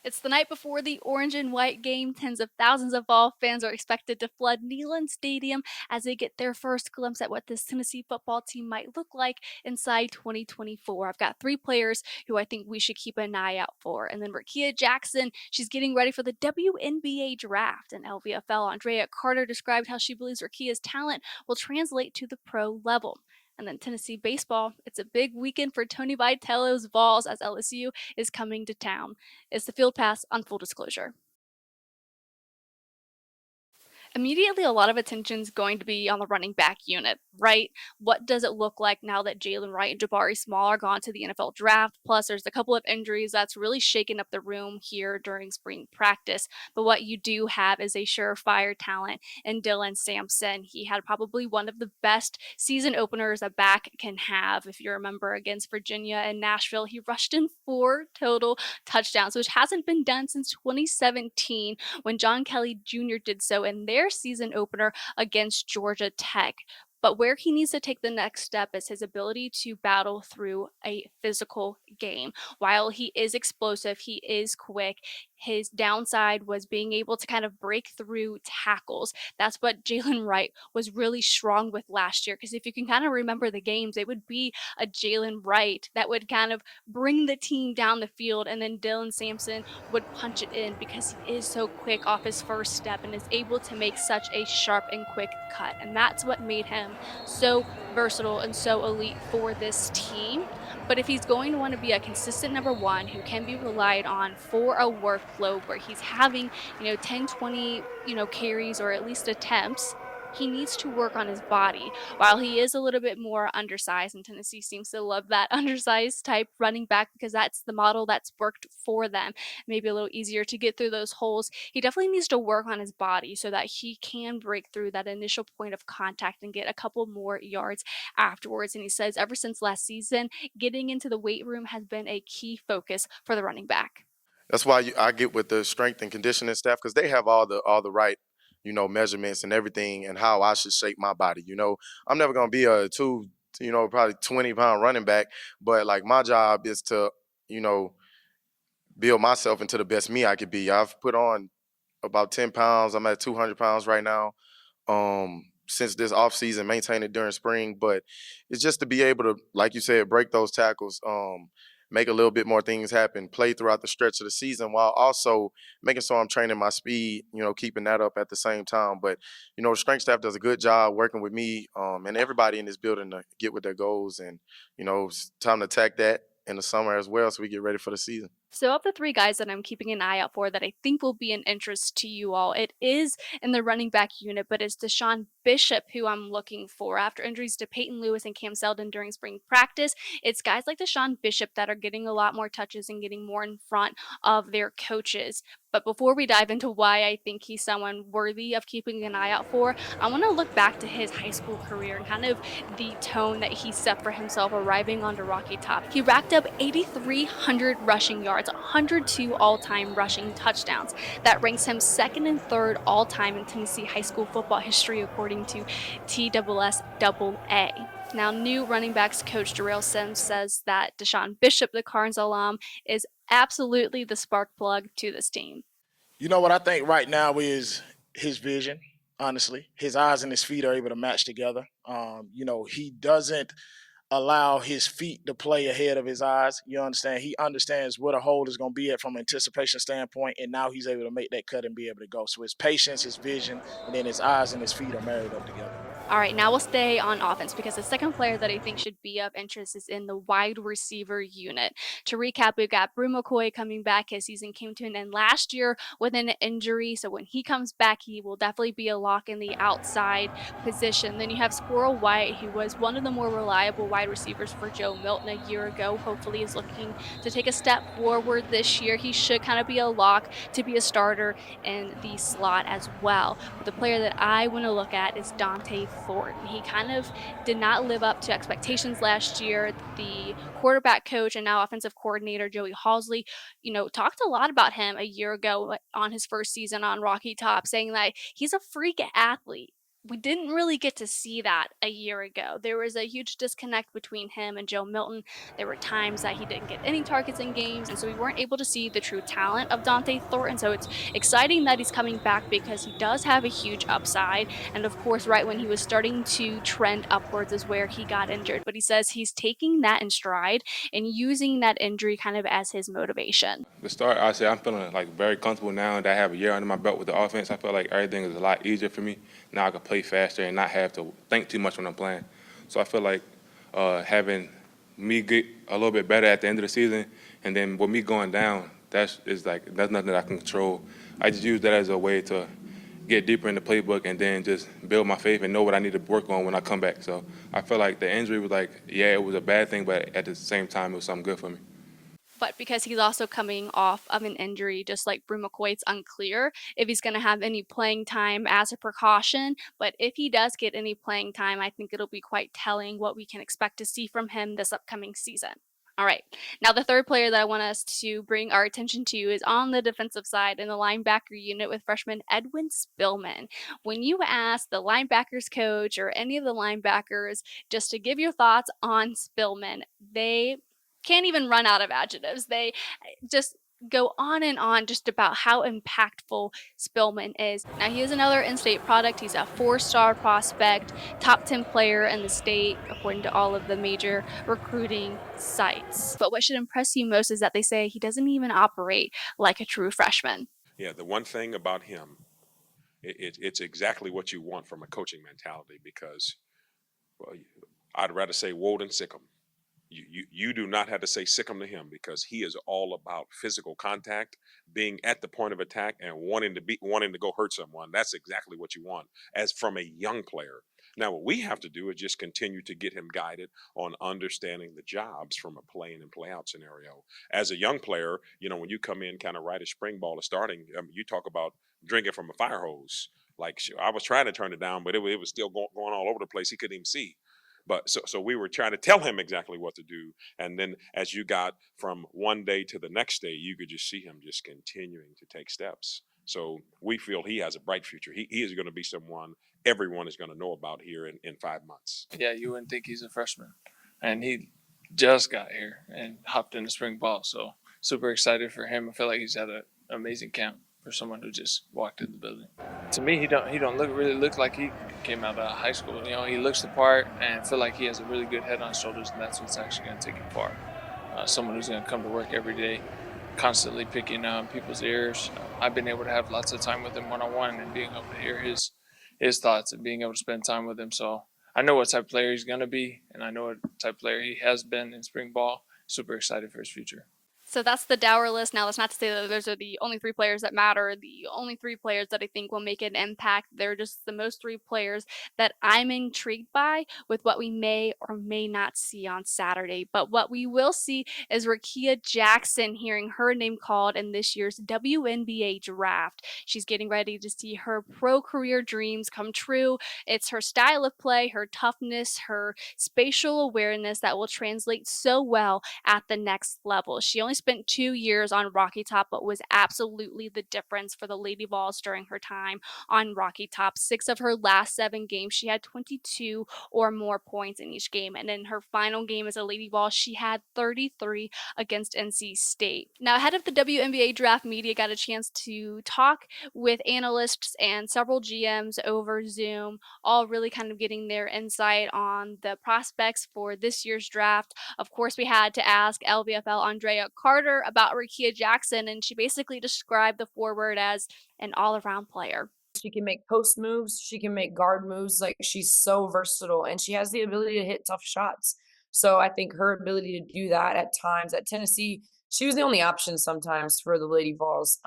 It's the night before the orange and white game. Tens of thousands of Vol fans are expected to flood Neyland Stadium as they get their first glimpse at what this Tennessee football team might look like inside 2024. I've got three players who I think we should keep an eye out for. And then Rickea Jackson, she's getting ready for the WNBA Draft. And LVFL Andrea Carter described how she believes Rickea's talent will translate to the pro level. And then Tennessee baseball, it's a big weekend for Tony Vitello's Vols as LSU is coming to town. It's the Field Pass on full disclosure. Immediately, a lot of attention's going to be on the running back unit, right? What does it look like now that Jalen Wright and Jabari Small are gone to the NFL draft? Plus, there's a couple of injuries that's really shaken up the room here during spring practice. But what you do have is a surefire talent in Dylan Sampson. He had probably one of the best season openers a back can have. If you remember against Virginia and Nashville, he rushed in 4 total touchdowns, which hasn't been done since 2017 when John Kelly Jr. did so in their season opener against Georgia Tech. But where he needs to take the next step is his ability to battle through a physical game. While he is explosive, he is quick. His downside was being able to kind of break through tackles. That's what Jalen Wright was really strong with last year. Because if you can kind of remember the games, it would be a Jalen Wright that would kind of bring the team down the field, and then Dylan Sampson would punch it in because he is so quick off his first step and is able to make such a sharp and quick cut. And that's what made him so versatile and so elite for this team. But if he's going to want to be a consistent number one who can be relied on for a workload where he's having, 10, 20, carries or at least attempts, he needs to work on his body. While he is a little bit more undersized, and Tennessee seems to love that undersized type running back because that's the model that's worked for them, maybe a little easier to get through those holes. He definitely needs to work on his body so that he can break through that initial point of contact and get a couple more yards afterwards. And he says ever since last season, getting into the weight room has been a key focus for the running back. That's why I get with the strength and conditioning staff because they have all the right measurements and everything and how I should shape my body. I'm never gonna be a probably 20-pound running back, but like my job is to you know build myself into the best me I could be. I've put on about 10 pounds. I'm at 200 pounds right now. Since this off season, maintain it during spring, but it's just to be able to, like you said, break those tackles, make a little bit more things happen, play throughout the stretch of the season while also making sure I'm training my speed, keeping that up at the same time. But, the strength staff does a good job working with me and everybody in this building to get with their goals. And, it's time to attack that in the summer as well so we get ready for the season. So, of the three guys that I'm keeping an eye out for that I think will be an interest to you all, it is in the running back unit, but it's Deshaun Bishop who I'm looking for. After injuries to Peyton Lewis and Cam Seldon during spring practice, it's guys like Deshaun Bishop that are getting a lot more touches and getting more in front of their coaches. But before we dive into why I think he's someone worthy of keeping an eye out for, I want to look back to his high school career and kind of the tone that he set for himself arriving onto Rocky Top. He racked up 8,300 rushing yards, 102 all-time rushing touchdowns. That ranks him second and third all-time in Tennessee high school football history according to TSSAA. Now, new running backs coach Darrell Sims says that Deshaun Bishop, the Carnes alum, is absolutely the spark plug to this team. You know what I think right now is his vision. Honestly, his eyes and his feet are able to match together. He doesn't allow his feet to play ahead of his eyes. You understand? He understands what a hold is going to be at from an anticipation standpoint, and now he's able to make that cut and be able to go. So his patience, his vision, and then his eyes and his feet are married up together. All right, now we'll stay on offense because the second player that I think should be of interest is in the wide receiver unit. To recap, we've got Brew McCoy coming back. His season came to an end last year with an injury, so when he comes back, he will definitely be a lock in the outside position. Then you have Squirrel White, who was one of the more reliable wide receivers for Joe Milton a year ago. Hopefully is looking to take a step forward this year. He should kind of be a lock to be a starter in the slot as well. But the player that I want to look at is Dante Ford. He kind of did not live up to expectations last year. The quarterback coach and now offensive coordinator Joey Halsley, talked a lot about him a year ago on his first season on Rocky Top, saying that he's a freak athlete. We didn't really get to see that a year ago. There was a huge disconnect between him and Joe Milton. There were times that he didn't get any targets in games, and so we weren't able to see the true talent of Dante Thornton. So it's exciting that he's coming back because he does have a huge upside. And of course, right when he was starting to trend upwards is where he got injured. But he says he's taking that in stride and using that injury kind of as his motivation. The start, I say I'm feeling like very comfortable now that I have a year under my belt with the offense. I feel like everything is a lot easier for me. Now I can play faster and not have to think too much when I'm playing. So I feel like having me get a little bit better at the end of the season, and then with me going down, that's nothing that I can control. I just use that as a way to get deeper in the playbook and then just build my faith and know what I need to work on when I come back. So I feel like the injury was like, yeah, it was a bad thing, but at the same time, it was something good for me. But because he's also coming off of an injury, just like Brew McCoy, it's unclear if he's going to have any playing time as a precaution. But if he does get any playing time, I think it'll be quite telling what we can expect to see from him this upcoming season. All right. Now, the third player that I want us to bring our attention to is on the defensive side in the linebacker unit with freshman Edwin Spillman. When you ask the linebackers coach or any of the linebackers just to give your thoughts on Spillman, they can't even run out of adjectives. They just go on and on just about how impactful Spillman is. Now, he is another in state product. He's a 4-star prospect, top 10 player in the state, according to all of the major recruiting sites. But what should impress you most is that they say he doesn't even operate like a true freshman. Yeah, the one thing about him, it's exactly what you want from a coaching mentality because, well, I'd rather say woe than sick 'em. You do not have to say sick him to him because he is all about physical contact, being at the point of attack and wanting to go hurt someone. That's exactly what you want as from a young player. Now what we have to do is just continue to get him guided on understanding the jobs from a play in and play out scenario. As a young player, when you come in kind of right as spring ball is starting, you talk about drinking from a fire hose. Like I was trying to turn it down, but it was still going all over the place. He couldn't even see. But so we were trying to tell him exactly what to do. And then as you got from one day to the next day, you could just see him just continuing to take steps. So we feel he has a bright future. He is going to be someone everyone is going to know about here in 5 months. Yeah, you wouldn't think he's a freshman. And he just got here and hopped into spring ball. So super excited for him. I feel like he's had an amazing camp for someone who just walked in the building. To me, he don't really look like he came out of high school. He looks the part and feel like he has a really good head on his shoulders, and that's what's actually going to take him far. Someone who's going to come to work every day, constantly picking people's ears. I've been able to have lots of time with him one-on-one and being able to hear his thoughts and being able to spend time with him. So I know what type of player he's going to be, and I know what type of player he has been in spring ball. Super excited for his future. So that's the dour list. Now, that's not to say that those are the only 3 players that matter, the only 3 players that I think will make an impact. They're just the most 3 players that I'm intrigued by with what we may or may not see on Saturday. But what we will see is Rickea Jackson hearing her name called in this year's WNBA Draft. She's getting ready to see her pro career dreams come true. It's her style of play, her toughness, her spatial awareness that will translate so well at the next level. She only spent 2 years on Rocky Top, but was absolutely the difference for the Lady Vols during her time on Rocky Top. 6 of her last 7 games, she had 22 or more points in each game. And in her final game as a Lady Vol, she had 33 against NC State. Now, ahead of the WNBA Draft, media got a chance to talk with analysts and several GMs over Zoom, all really kind of getting their insight on the prospects for this year's draft. Of course, we had to ask LVFL Andrea Carter about Rickea Jackson, and she basically described the forward as an all-around player. She can make post moves, she can make guard moves. Like, she's so versatile, and she has the ability to hit tough shots. So I think her ability to do that at times at Tennessee, she was the only option sometimes for the Lady Vols,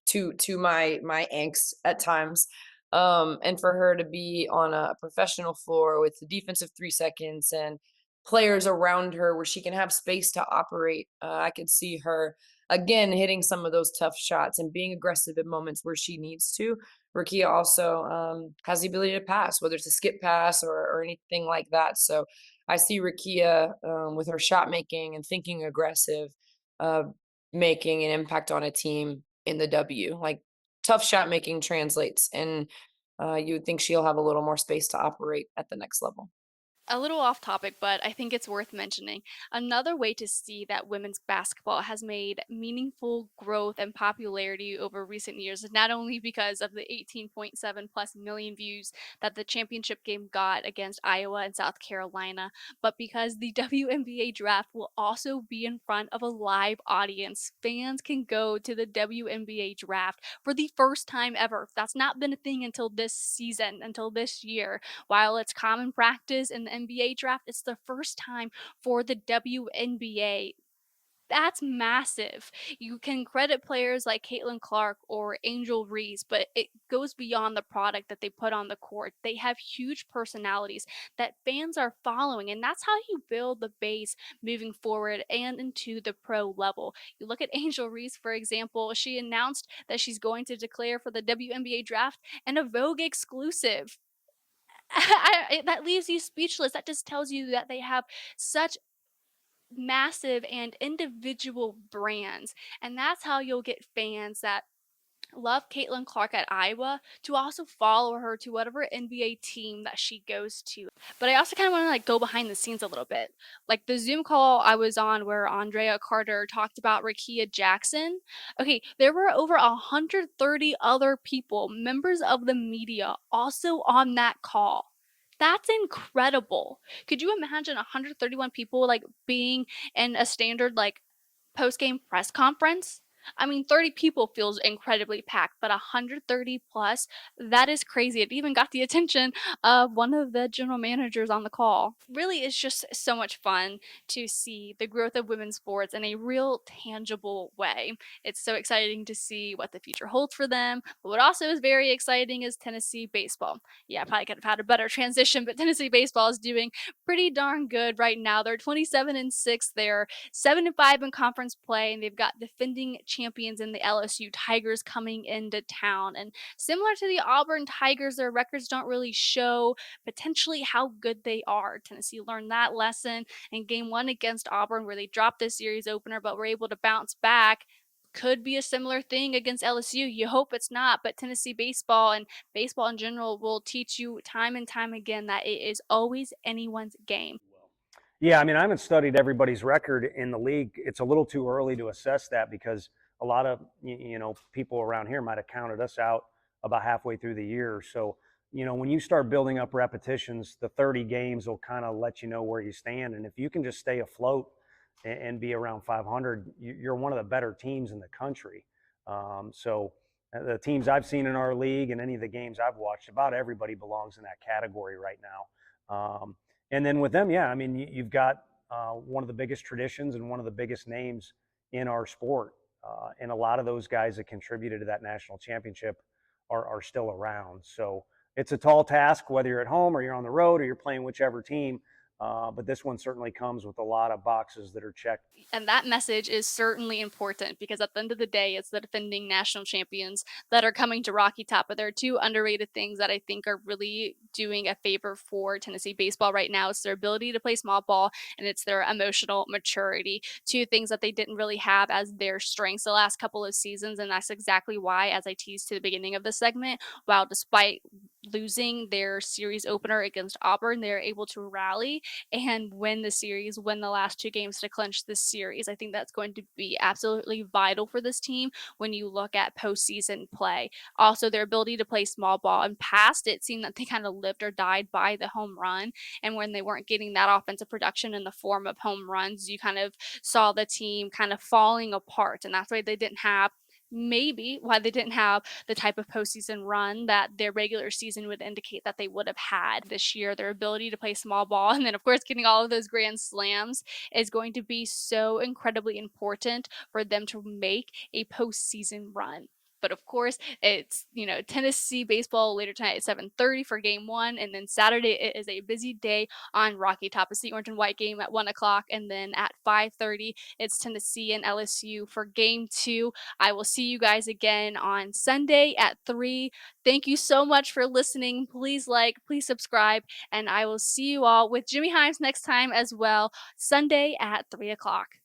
to my angst at times. And for her to be on a professional floor with the defensive 3 seconds and players around her where she can have space to operate, I could see her again hitting some of those tough shots and being aggressive at moments where she needs to. Rickea also has the ability to pass, whether it's a skip pass or anything like that. So I see Rickea with her shot making and thinking aggressive, uh, making an impact on a team in the W. Like, tough shot making translates, and you would think she'll have a little more space to operate at the next level. A little off topic, but I think it's worth mentioning. Another way to see that women's basketball has made meaningful growth and popularity over recent years is not only because of the 18.7 plus million views that the championship game got against Iowa and South Carolina, but because the WNBA draft will also be in front of a live audience. Fans can go to the WNBA draft for the first time ever. That's not been a thing until this season, until this year. While it's common practice in the NBA draft, it's the first time for the WNBA. That's massive. You can credit players like Caitlin Clark or Angel Reese, but it goes beyond the product that they put on the court. They have huge personalities that fans are following, and that's how you build the base moving forward and into the pro level. You look at Angel Reese, for example, she announced that she's going to declare for the WNBA draft and a Vogue exclusive. That leaves you speechless. That just tells you that they have such massive and individual brands. And that's how you'll get fans that love Caitlin Clark at Iowa to also follow her to whatever NBA team that she goes to. But I also kind of want to like go behind the scenes a little bit. Like the Zoom call I was on where Andrea Carter talked about Rickea Jackson. Okay, there were over 130 other people, members of the media, also on that call. That's incredible. Could you imagine 131 people like being in a standard like post-game press conference? I mean, 30 people feels incredibly packed, but 130 plus, that is crazy. It even got the attention of one of the general managers on the call. Really, it's just so much fun to see the growth of women's sports in a real tangible way. It's so exciting to see what the future holds for them. But what also is very exciting is Tennessee baseball. Yeah, I probably could have had a better transition, but Tennessee baseball is doing pretty darn good right now. They're 27-6. They're 7-5 in conference play, and they've got defending champions in the LSU Tigers coming into town. And similar to the Auburn Tigers, their records don't really show potentially how good they are. Tennessee learned that lesson in game one against Auburn, where they dropped the series opener, but were able to bounce back. Could be a similar thing against LSU. You hope it's not, but Tennessee baseball and baseball in general will teach you time and time again that it is always anyone's game. Yeah, I mean, I haven't studied everybody's record in the league. It's a little too early to assess that because a lot of people around here might have counted us out about halfway through the year. So, when you start building up repetitions, the 30 games will kind of let you know where you stand. And if you can just stay afloat and be around 500, you're one of the better teams in the country. So the teams I've seen in our league and any of the games I've watched, about everybody belongs in that category right now. And then with them, yeah, I mean, you've got one of the biggest traditions and one of the biggest names in our sport. And a lot of those guys that contributed to that national championship are still around. So it's a tall task, whether you're at home or you're on the road or you're playing whichever team. But this one certainly comes with a lot of boxes that are checked. And that message is certainly important because at the end of the day, it's the defending national champions that are coming to Rocky Top. But there are two underrated things that I think are really doing a favor for Tennessee baseball right now. It's their ability to play small ball and it's their emotional maturity. Two things that they didn't really have as their strengths the last couple of seasons. And that's exactly why, as I teased to the beginning of the segment, while despite losing their series opener against Auburn, they're able to rally and win the series, win the last two games to clinch this series. I think that's going to be absolutely vital for this team when you look at postseason play. Also, their ability to play small ball. And past, it seemed that they kind of lived or died by the home run. And when they weren't getting that offensive production in the form of home runs, you kind of saw the team kind of falling apart. And that's why they didn't have maybe why they didn't have the type of postseason run that their regular season would indicate that they would have had this year. Their ability to play small ball and then, of course, getting all of those grand slams is going to be so incredibly important for them to make a postseason run. But of course, it's Tennessee baseball later tonight at 7:30 for game one, and then Saturday it is a busy day on Rocky Top. It's the orange and white game at 1 o'clock, and then at 5:30 it's Tennessee and LSU for game two. I will see you guys again on Sunday at 3. Thank you so much for listening. Please please subscribe, and I will see you all with Jimmy Himes next time as well, Sunday at 3 o'clock.